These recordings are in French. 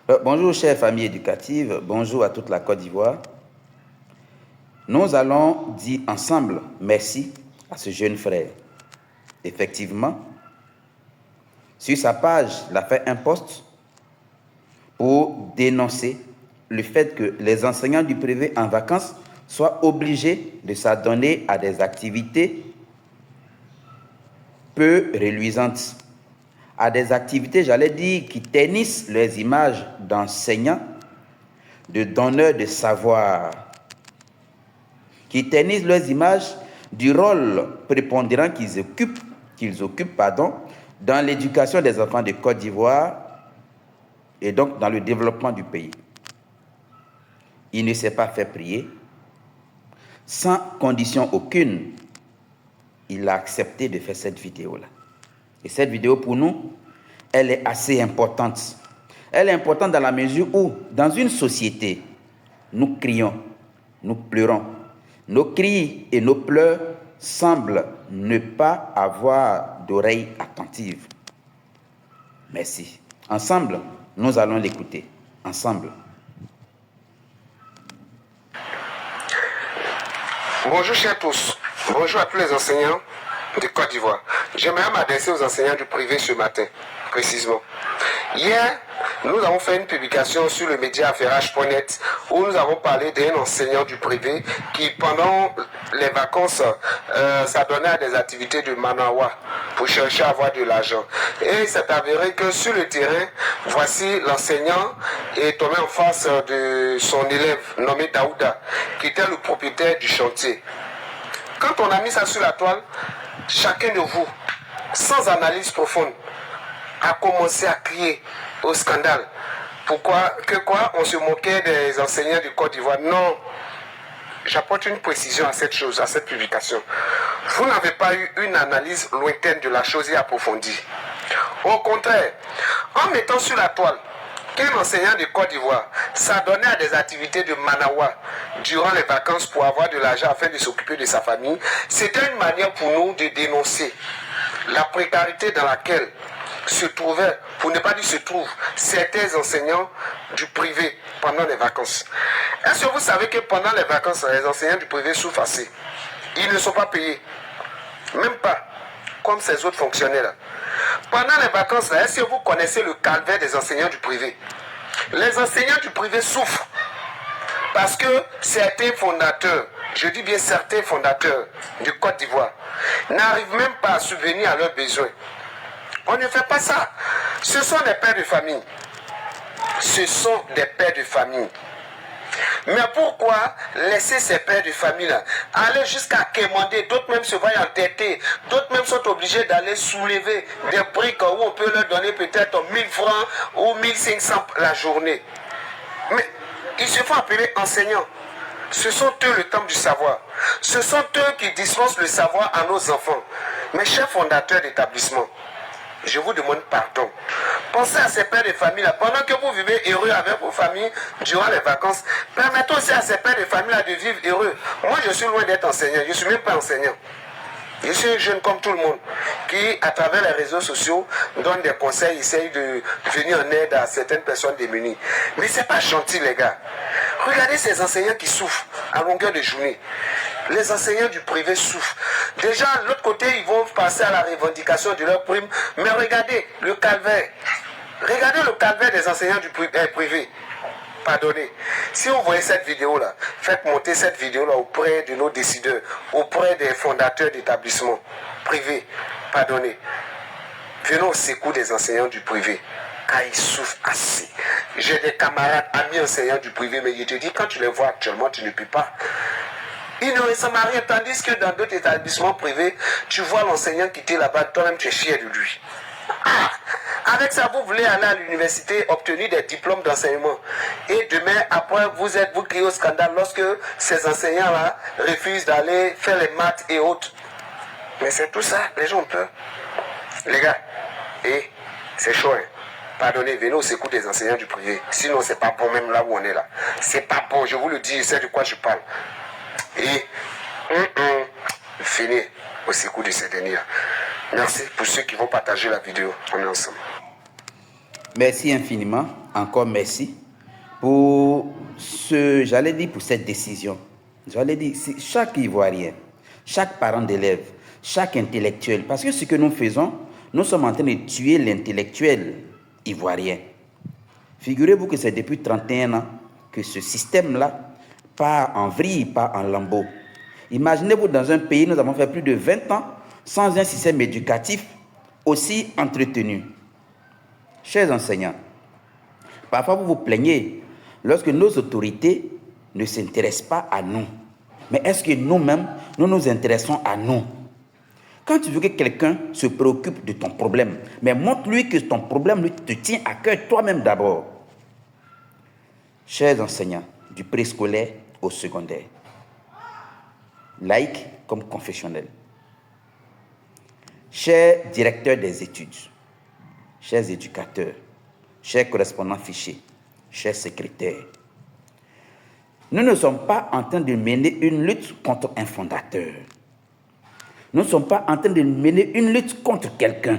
Bonjour chère famille éducative, bonjour à toute la Côte d'Ivoire. Nous allons dire ensemble merci à ce jeune frère. Effectivement, sur sa page, il a fait un post pour dénoncer le fait que les enseignants du privé en vacances soient obligés de s'adonner à des activités peu reluisantes, à des activités, j'allais dire, qui ternissent les images d'enseignants, de donneurs de savoir, qui ternissent leurs images du rôle prépondérant qu'ils occupent dans l'éducation des enfants de Côte d'Ivoire et donc dans le développement du pays. Il ne s'est pas fait prier. Sans condition aucune, il a accepté de faire cette vidéo-là. Et cette vidéo, pour nous, elle est assez importante. Elle est importante dans la mesure où, dans une société, nous crions, nous pleurons. Nos cris et nos pleurs semblent ne pas avoir d'oreilles attentives. Merci. Ensemble, nous allons l'écouter. Ensemble. Bonjour chers tous. Bonjour à tous les enseignants de Côte d'Ivoire. J'aimerais m'adresser aux enseignants du privé ce matin, précisément. Hier, nous avons fait une publication sur le média affairage.net où nous avons parlé d'un enseignant du privé qui, pendant les vacances, s'adonnait à des activités de manawa pour chercher à avoir de l'argent. Et il s'est avéré que sur le terrain, voici l'enseignant est tombé en face de son élève nommé Daouda, qui était le propriétaire du chantier. Quand on a mis ça sur la toile, chacun de vous, sans analyse profonde, a commencé à crier au scandale. Pourquoi? On se moquait des enseignants du Côte d'Ivoire? Non. J'apporte une précision à cette chose, à cette publication. Vous n'avez pas eu une analyse lointaine de la chose et approfondie. Au contraire, en mettant sur la toile qu'un enseignant de Côte d'Ivoire s'adonnait à des activités de manawa durant les vacances pour avoir de l'argent afin de s'occuper de sa famille, c'était une manière pour nous de dénoncer la précarité dans laquelle se trouvaient, pour ne pas dire se trouvent, certains enseignants du privé pendant les vacances. Est-ce que vous savez que pendant les vacances, les enseignants du privé souffrent assez? Ils ne sont pas payés. Même pas comme ces autres fonctionnaires. Pendant les vacances, est-ce que vous connaissez le calvaire des enseignants du privé? Les enseignants du privé souffrent parce que certains fondateurs, je dis bien certains fondateurs de Côte d'Ivoire, n'arrivent même pas à subvenir à leurs besoins. On ne fait pas ça. Ce sont des pères de famille. Ce sont des pères de famille. Mais pourquoi laisser ces pères de famille-là aller jusqu'à quémander? D'autres même se voient entêtés. D'autres même sont obligés d'aller soulever des briques où on peut leur donner peut-être 1000 francs ou 1500 la journée. Mais ils se font appeler enseignants. Ce sont eux le temple du savoir. Ce sont eux qui dispensent le savoir à nos enfants. Mes chers fondateurs d'établissement, je vous demande pardon. Pensez à ces pères de famille là. Pendant que vous vivez heureux avec vos familles durant les vacances, permettez aussi à ces pères de famille là de vivre heureux. Moi, je suis loin d'être enseignant. Je ne suis même pas enseignant. Je suis un jeune comme tout le monde qui, à travers les réseaux sociaux, donne des conseils, essaye de venir en aide à certaines personnes démunies. Mais ce n'est pas gentil, les gars. Regardez ces enseignants qui souffrent à longueur de journée. Les enseignants du privé souffrent. Déjà, de l'autre côté, ils vont passer à la revendication de leurs primes. Mais regardez le calvaire. Regardez le calvaire des enseignants du privé. Pardonnez. Si vous voyez cette vidéo-là, faites monter cette vidéo-là auprès de nos décideurs, auprès des fondateurs d'établissements privés. Pardonnez. Venons au secours des enseignants du privé. Car ils souffrent assez. J'ai des camarades, amis enseignants du privé, mais je te dis, quand tu les vois actuellement, tu ne peux pas. Ils ne ressemblent à rien. Tandis que dans d'autres établissements privés, tu vois l'enseignant qui était là-bas, toi-même tu es fier de lui. Avec ça, vous voulez aller à l'université, obtenir des diplômes d'enseignement. Et demain, après, vous criez au scandale lorsque ces enseignants-là refusent d'aller faire les maths et autres. Mais c'est tout ça, les gens ont peur. Les gars, c'est chaud, hein. Pardonnez, venez au secours des enseignants du privé. Sinon, c'est pas bon, même là où on est là. C'est pas bon, je vous le dis, je sais de quoi je parle. Et venez au secours de ces derniers. Merci pour ceux qui vont partager la vidéo. On est ensemble. Merci infiniment. encore merci pour j'allais dire pour cette décision. J'allais dire, chaque Ivoirien, chaque parent d'élève, chaque intellectuel, parce que ce que nous faisons, nous sommes en train de tuer l'intellectuel ivoirien. Figurez-vous que c'est depuis 31 ans que ce système-là part en vrille, part en lambeaux. Imaginez-vous, dans un pays, nous avons fait plus de 20 ans sans un système éducatif aussi entretenu. Chers enseignants, parfois vous vous plaignez lorsque nos autorités ne s'intéressent pas à nous. Mais est-ce que nous-mêmes, nous nous intéressons à nous? Quand tu veux que quelqu'un se préoccupe de ton problème, mais montre-lui que ton problème te tient à cœur toi-même d'abord. Chers enseignants, du préscolaire au secondaire, laïcs comme confessionnels, chers directeurs des études, chers éducateurs, chers correspondants fichiers, chers secrétaires, nous ne sommes pas en train de mener une lutte contre un fondateur. Nous ne sommes pas en train de mener une lutte contre quelqu'un.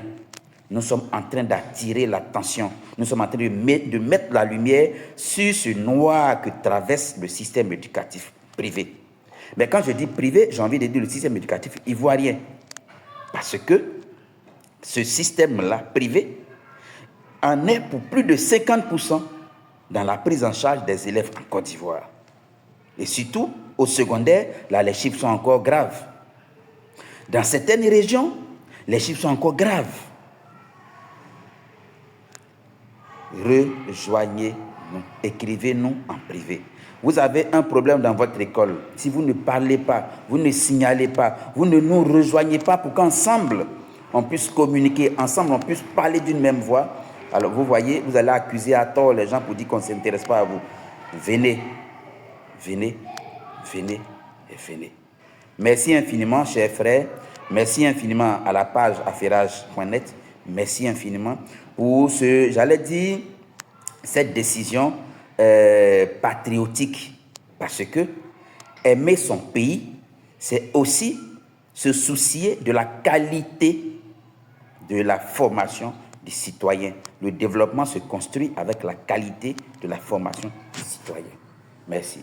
Nous sommes en train d'attirer l'attention. Nous sommes en train de mettre la lumière sur ce noir que traverse le système éducatif privé. Mais quand je dis privé, j'ai envie de dire le système éducatif ivoirien. Parce que ce système-là, privé, en est pour plus de 50% dans la prise en charge des élèves en Côte d'Ivoire. Et surtout, au secondaire, là, les chiffres sont encore graves. Dans certaines régions, les chiffres sont encore graves. Rejoignez-nous, écrivez-nous en privé. Vous avez un problème dans votre école. Si vous ne parlez pas, vous ne signalez pas, vous ne nous rejoignez pas pour qu'ensemble, on puisse communiquer, ensemble, on puisse parler d'une même voix. Alors, vous voyez, vous allez accuser à tort les gens pour dire qu'on ne s'intéresse pas à vous. Venez, venez, venez et venez. Merci infiniment, chers frères. Merci infiniment à la page affairage.net. Merci infiniment pour j'allais dire, cette décision patriotique. Parce que aimer son pays, c'est aussi se soucier de la qualité de la formation des citoyens. Le développement se construit avec la qualité de la formation des citoyens. Merci.